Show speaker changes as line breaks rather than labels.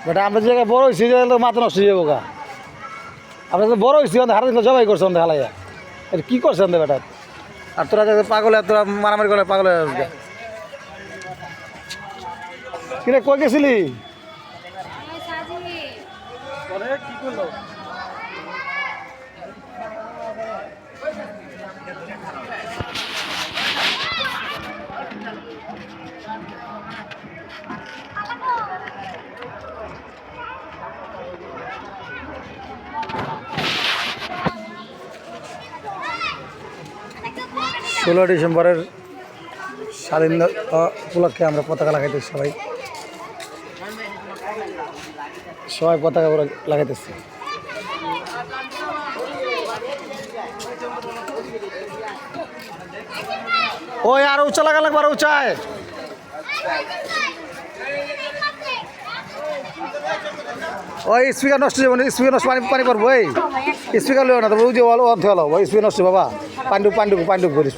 বেটা আমরা যে বড় হয়েছি মাথা নষ্ট হয়ে যাবো গা। আমরা তো বড় হয়েছি হারা দিন জবাই করছেন হালাইয়া, এটা কী করছেন বেটা? আর তোরা পাগল, তোরা মারামারি করে পাগল হয়ে আসবে। কিরে কই গেছিলি? ষোলো ডিসেম্বরের স্বাধীনতা উপলক্ষে আমরা পতাকা লাগাইতেছি, সবাই পতাকা লাগাইতেছি। ওই আরো উঁচা লাগা লাগবে, আরো উঁচায়। ওই স্পিকার নষ্ট যাবো, স্পিকার নষ্ট পানি পানি করবো। ওই স্পিকার লো না, তবে ওই যে অর্ধ হলো ওই স্পিকার নষ্ট বাবা। পাণ্ডুক পাণ্ডুক পাণ্ডুক করিস